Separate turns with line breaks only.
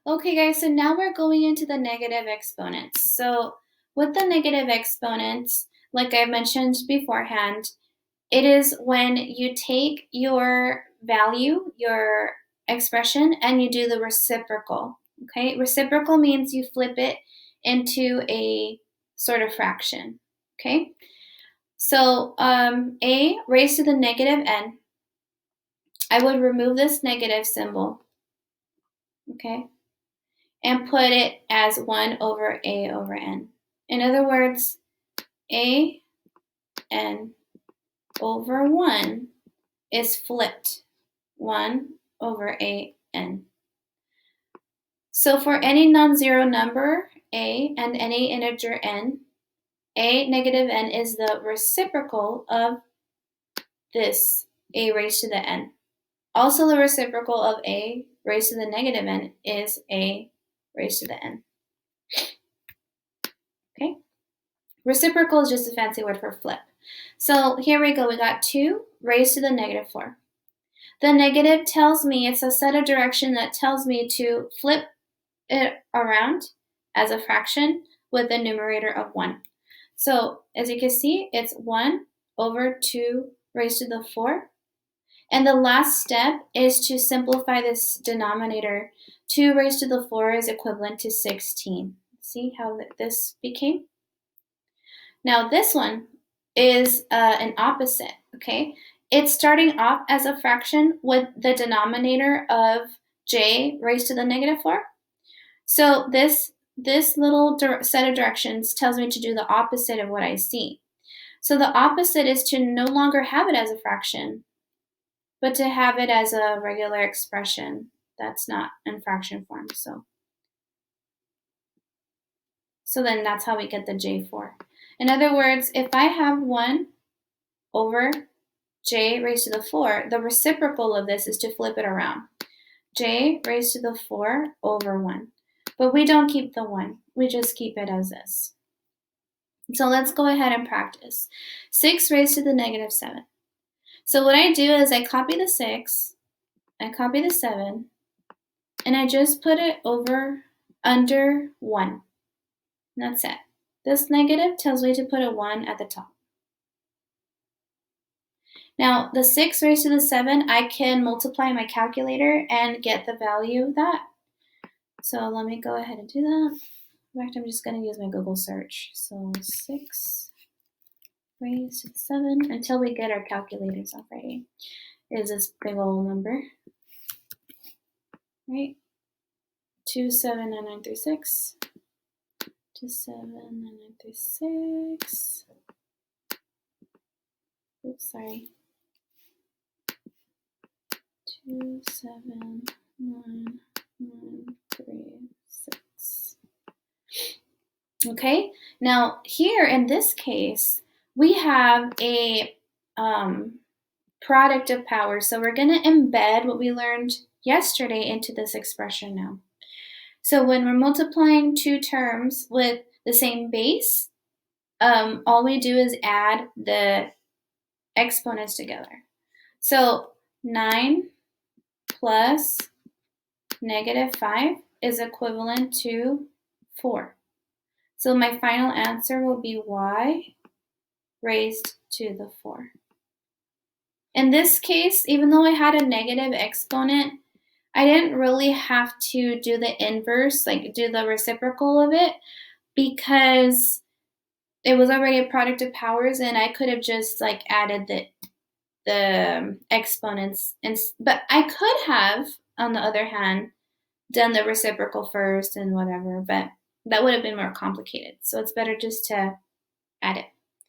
Okay, guys, so now we're going into the negative exponents. So with the negative exponents, like I mentioned beforehand, it is when you take your value, your expression, and you do the reciprocal. Okay, reciprocal means you flip it into a sort of fraction. Okay, so a raised to the negative n, I would remove this negative symbol, okay, and put it as 1 over a over n. In other words, a n over 1 is flipped 1 over a n. So for any non-zero number a and any integer n, a negative n is the reciprocal of this a raised to the n. Also, the reciprocal of a raised to the negative n is a raised to the n. Okay? Reciprocal is just a fancy word for flip. So here we go. We got 2 raised to the negative 4. The negative tells me, it's a set of direction that tells me to flip it around as a fraction with a numerator of 1. So as you can see, it's 1 over 2 raised to the 4. And the last step is to simplify this denominator. 2 raised to the 4 is equivalent to 16. See how this became? Now this one is an opposite, okay? It's starting off as a fraction with the denominator of j raised to the negative 4. So this little set of directions tells me to do the opposite of what I see. So the opposite is to no longer have it as a fraction, but to have it as a regular expression that's not in fraction form. So then that's how we get the j4. In other words, if I have 1 over j raised to the 4, the reciprocal of this is to flip it around. J raised to the 4 over 1. But we don't keep the 1. We just keep it as this. So let's go ahead and practice. 6 raised to the negative 7. So what I do is I copy the 6, I copy the 7, and I just put it over under 1. And that's it. This negative tells me to put a 1 at the top. Now, the 6 raised to the 7, I can multiply my calculator and get the value of that. So let me go ahead and do that. In fact, I'm just going to use my Google search. So 6 raised to the 7, until we get our calculators already, is this big old number, right? 279936. 279936. Oops, sorry. 2799936. Okay, now here in this case, we have a product of powers. So we're going to embed what we learned yesterday into this expression now. So when we're multiplying two terms with the same base, all we do is add the exponents together. So 9 plus negative 5 is equivalent to 4. So my final answer will be y raised to the 4. In this case, even though I had a negative exponent, I didn't really have to do the inverse, like do the reciprocal of it, because it was already a product of powers, and I could have just like added the exponents. But I could have, on the other hand, done the reciprocal first and whatever, but that would have been more complicated. So it's better just to add it.